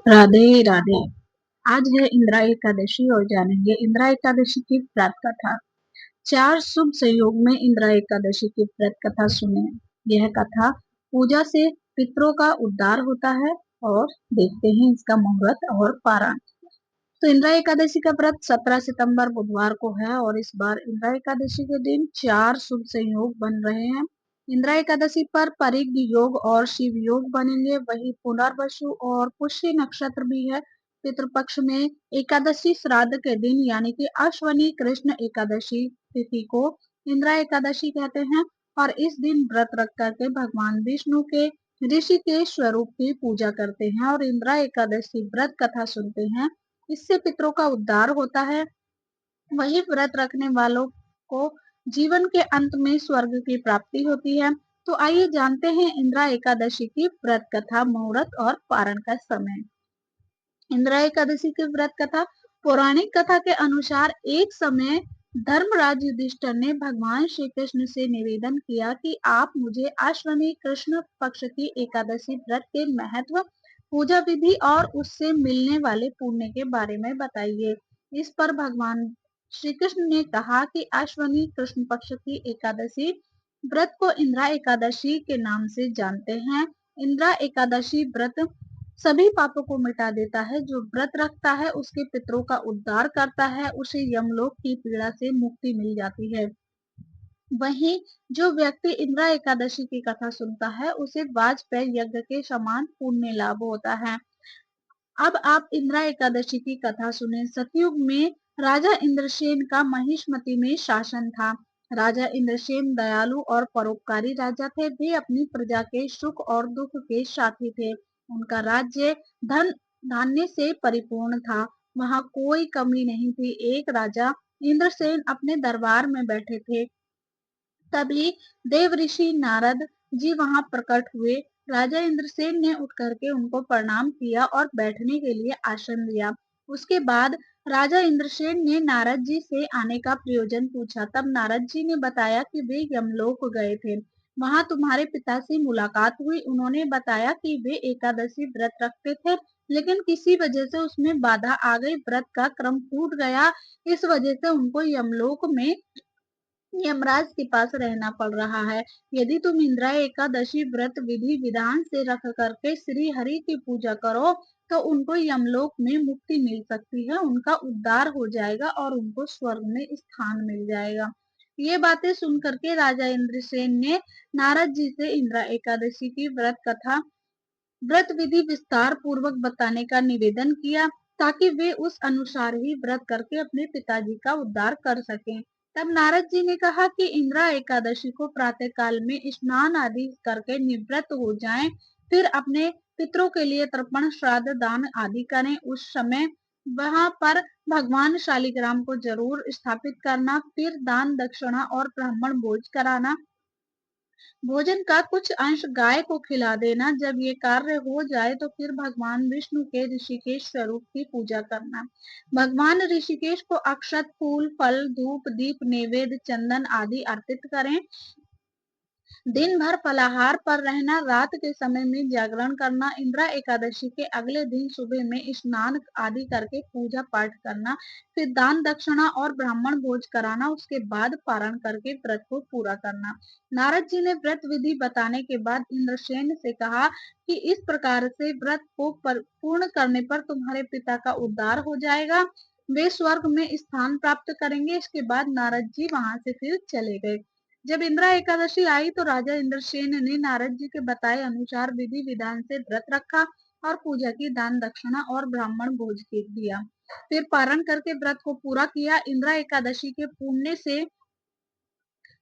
राधे राधे। आज है इंदिरा एकादशी और जानेंगे इंदिरा एकादशी की व्रत कथा। चार शुभ संयोग में इंदिरा एकादशी की व्रत कथा सुने। यह कथा पूजा से पितरों का उद्धार होता है और देखते हैं इसका मुहूर्त और पारण। तो इंदिरा एकादशी का व्रत 17 सितंबर बुधवार को है और इस बार इंदिरा एकादशी के दिन चार शुभ संयोग बन रहे हैं। इंदिरा एकादशी पर परिग योग और शिव योग बनेंगे, वही पुनर्वसु और पुष्य नक्षत्र भी है। पितृपक्ष में एकादशी श्राद्ध के दिन यानी कि अश्वनी कृष्ण एकादशी तिथि को इंदिरा एकादशी कहते हैं और इस दिन व्रत रख करके भगवान विष्णु के ऋषि के स्वरूप की पूजा करते हैं और इंदिरा एकादशी व्रत कथा सुनते हैं। इससे पितरों का उद्धार होता है। वही व्रत रखने वालों को जीवन के अंत में स्वर्ग की प्राप्ति होती है। तो आइए जानते हैं इंदिरा एकादशी की व्रत कथा, मुहूर्त और पारण का समय। इंदिरा एकादशी की व्रत कथा। पौराणिक कथा के अनुसार एक समय धर्मराज युधिष्ठिर ने भगवान श्री कृष्ण से निवेदन किया कि आप मुझे अश्वनी कृष्ण पक्ष की एकादशी व्रत के महत्व, पूजा विधि और उससे मिलने वाले पुण्य के बारे में बताइए। इस पर भगवान श्री कृष्ण ने कहा कि अश्वनी कृष्ण पक्ष की एकादशी व्रत को इंदिरा एकादशी के नाम से जानते हैं। इंदिरा एकादशी व्रत सभी पापों को मिटा देता है। जो व्रत रखता है उसके पितरों का उद्धार करता है, उसे यमलोक की पीड़ा से मुक्ति मिल जाती है। वहीं जो व्यक्ति इंदिरा एकादशी की कथा सुनता है उसे वाजपेयी यज्ञ के समान पुण्य लाभ होता है। अब आप इंदिरा एकादशी की कथा सुने। सतयुग में राजा इंद्रसेन का महिष्मति में शासन था। राजा इंद्रसेन दयालु और परोपकारी राजा थे। वे अपनी प्रजा के सुख और दुख के साथी थे। उनका राज्य धन धान्य से परिपूर्ण था। वहां कोई कमी नहीं थी। एक राजा इंद्रसेन अपने दरबार में बैठे थे। तभी देव ऋषि नारद जी वहां प्रकट हुए। राजा इंद्रसेन ने उठ करके उनको प्रणाम किया और बैठने के लिए आसन दिया। उसके बाद राजा इंद्रसेन ने नारद जी से आने का प्रयोजन पूछा। तब नारद जी ने बताया कि वे यमलोक गए थे, वहां तुम्हारे पिता से मुलाकात हुई। उन्होंने बताया कि वे एकादशी व्रत रखते थे, लेकिन किसी वजह से उसमें बाधा आ गई, व्रत का क्रम टूट गया। इस वजह से उनको यमलोक में यमराज के पास रहना पड़ रहा है। यदि तुम इंदिरा एकादशी व्रत विधि विधान से रख करके श्री हरि की पूजा करो तो उनको यमलोक में मुक्ति मिल सकती है, उनका उद्धार हो जाएगा और उनको स्वर्ग में स्थान मिल जाएगा। ये बातें सुन करके राजा इंद्रसेन ने नारद जी से इंदिरा एकादशी की व्रत कथा, व्रत विधि विस्तार पूर्वक बताने का निवेदन किया ताकि वे उस अनुसार ही व्रत करके अपने पिताजी का उद्धार कर सकें। तब नारद जी ने कहा कि इंदिरा एकादशी को प्रातः काल में स्नान आदि करके निवृत्त हो जाएं, फिर अपने पितरों के लिए तर्पण श्राद्ध दान आदि करें। उस समय वहां पर भगवान शालिग्राम को जरूर स्थापित करना, फिर दान दक्षिणा और ब्राह्मण भोज कराना। भोजन का कुछ अंश गाय को खिला देना। जब ये कार्य हो जाए तो फिर भगवान विष्णु के ऋषिकेश स्वरूप की पूजा करना। भगवान ऋषिकेश को अक्षत फूल फल धूप दीप नैवेद्य चंदन आदि अर्पित करें। दिन भर फलाहार पर रहना, रात के समय में जागरण करना। इंदिरा एकादशी के अगले दिन सुबह में स्नान आदि करके पूजा पाठ करना, फिर दान दक्षिणा और ब्राह्मण भोज कराना। उसके बाद पारण करके व्रत को पूरा करना। नारद जी ने व्रत विधि बताने के बाद इंद्रसेन से कहा कि इस प्रकार से व्रत को पूर्ण करने पर तुम्हारे पिता का उद्धार हो जाएगा, वे स्वर्ग में स्थान प्राप्त करेंगे। इसके बाद नारद जी वहां से फिर चले गए। जब इंदिरा एकादशी आई तो राजा इंद्रसेन ने नारद जी के बताए अनुसार विधि विधान से व्रत रखा और पूजा की, दान दक्षिणा और ब्राह्मण भोज के दिया, फिर पारण करके व्रत को पूरा किया। इंदिरा एकादशी के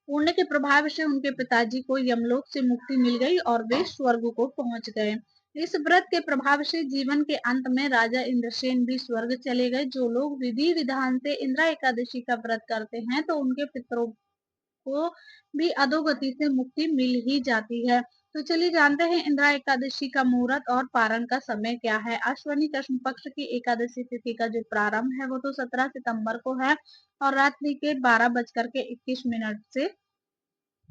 पुण्य के प्रभाव से उनके पिताजी को यमलोक से मुक्ति मिल गई और वे स्वर्ग को पहुंच गए। इस व्रत के प्रभाव से जीवन के अंत में राजा इंद्रसेन भी स्वर्ग चले गए। जो लोग विधि विधान से इंदिरा एकादशी का व्रत करते हैं तो उनके पितरों को भी अधोगति से मुक्ति मिल ही जाती है। तो चलिए जानते हैं इंदिरा एकादशी का मुहूर्त और पारण का समय क्या है। अश्वनी कृष्ण पक्ष की एकादशी तिथि का जो प्रारंभ है वो तो 17 सितंबर को है और रात्रि के 12:21 से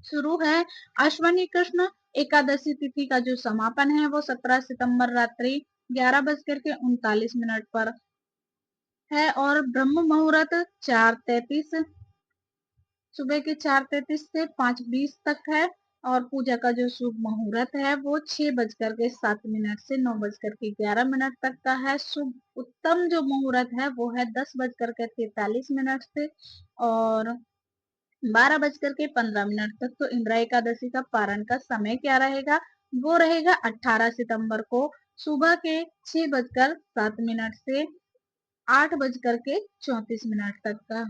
शुरू है। अश्वनी कृष्ण एकादशी तिथि का जो समापन है वो 17 सितंबर रात्रि 11:39 पर है और ब्रह्म मुहूर्त 4:33 सुबह के 4:33 से 5:20 तक है। और पूजा का जो शुभ मुहूर्त है वो 6:07 से 9:11 तक का है। शुभ उत्तम जो मुहूर्त है वो है 10:43 से और 12:15 तक। तो इंदिरा एकादशी का पारण का समय क्या रहेगा? वो रहेगा 18 सितंबर को सुबह के 6:07 से 8:34 तक का।